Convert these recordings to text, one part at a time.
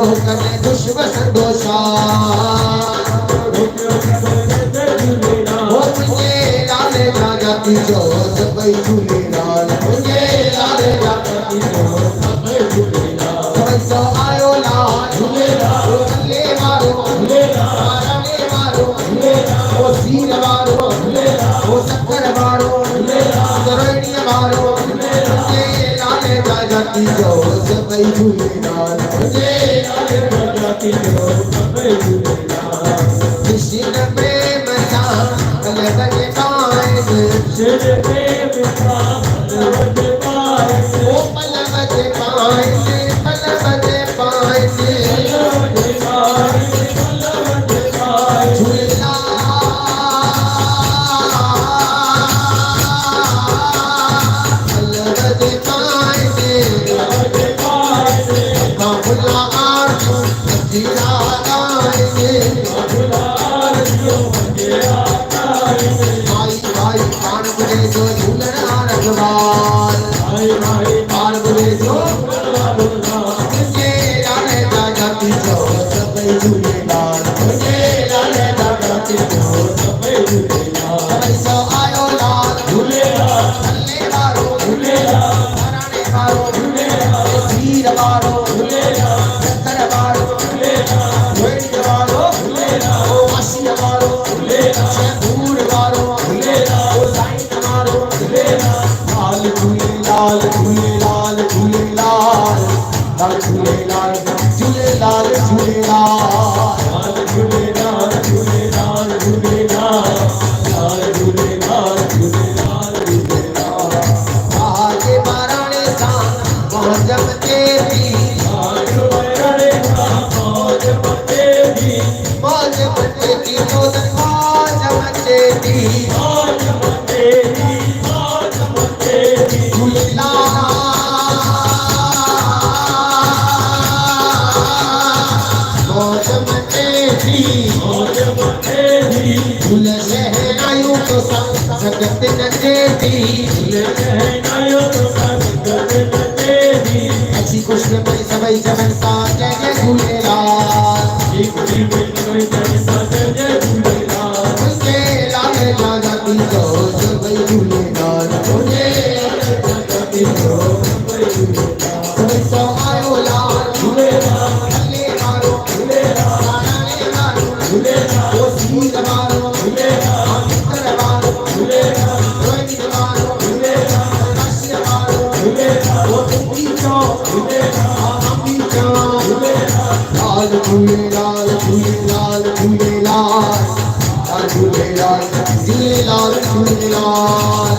कने दुश्मन संदोषा हो मुझे लाले जाती जो सबई झूलेलाल मुझे लाले जाती जो सबई झूलेलाल तो आयो लाल झूलेलाल ले मारो झूलेलाल ले मारो झूलेलाल ओ सीर मारो झूलेलाल ओ शक्कर मारो झूलेलाल करोड़ी मारो मुझे लाले जाती जो सबई झूलेलाल मुझे लाले जाती जो सबई झूलेलाल कृष्ण प्रेम सा कल बजे पाए कृष्ण प्रेम सा कल बजे पाए ओ पल बजे पाए पल बजे पाए अच्छी खुश में बड़ी सबई जमन सा जय जय झूलेलाल मुझे लाले जाती जो सबई झूलेलाल मुझे जाती जो सबई झूलेलाल तो आयो लाल झूलेलाल ले मारो झूलेलाल ले मारो झूलेलाल ओ सीर मारो झूलेलाल मित्र मारो झूलेलाल रोई मारो झूलेलाल नश्य मारो झूलेलाल ओ तुमी जो झूलेलाल अम्मी जो झूलेलाल झूलेलाल झूलेलाल झूलेलाल झूलेलाल झूलेलाल झूलेलाल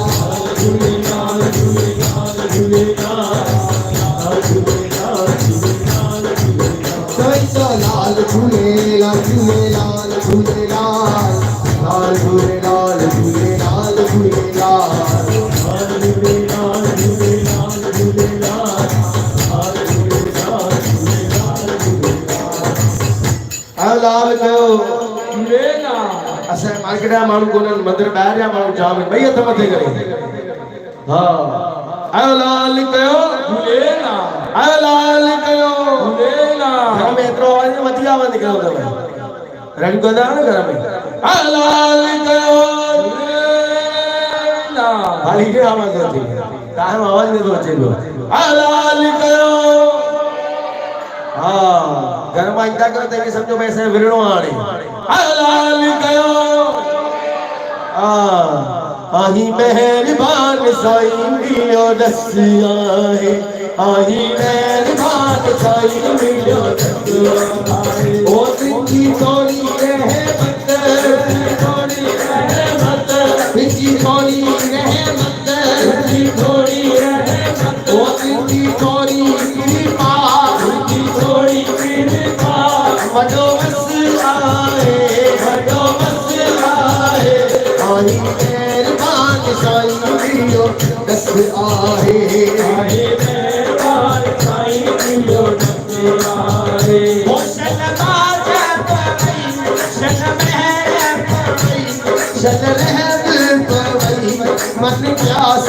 झूलेलाल झूलेलाल झूलेलाल तो लाल झूलेलाल झूलेलाल झूलेलाल लाल झूलेलाल झूलेलाल झूलेलाल लाल कयो असां मार्केट जा माण्हू कोन्हनि मंदिर ॿाहिरि जा माण्हू जाम आहिनि ॿई हथ मथे करे हा आयो लाल कयो आयो लाल कयो घर में एतिरो आवाज़ वधी आवाज़ निकिरंदो अथव रंग कंदा न घर में आयो लाल कयो हाली के आवाज़ अचे तव्हांजो आवाज़ नथो अचे पियो आयो लाल कयो हा घर मां ईंदा कयो त सम्झो भई असांखे विरणो आहे हाणे लाल कयो आही महिरबान साईं मिलियो दसी आहे आही महिरबान साईं मिलियो दसी आहे ओ तुंहिंजी थोरी रहमत तुंहिंजी थोरी रहमत तुंहिंजी थोरी रहमत ओ तुंहिंजी थोरी कृपा तुंहिंजी थोरी कृपा वॾो बस आहे वॾो बस आहे आही महिरबान साईं मिलियो दस आहे आही महिरबान साईं मिलियो दस आहे ओ शलबाज पवई शन महर पवई शन रहम पवई मन प्यास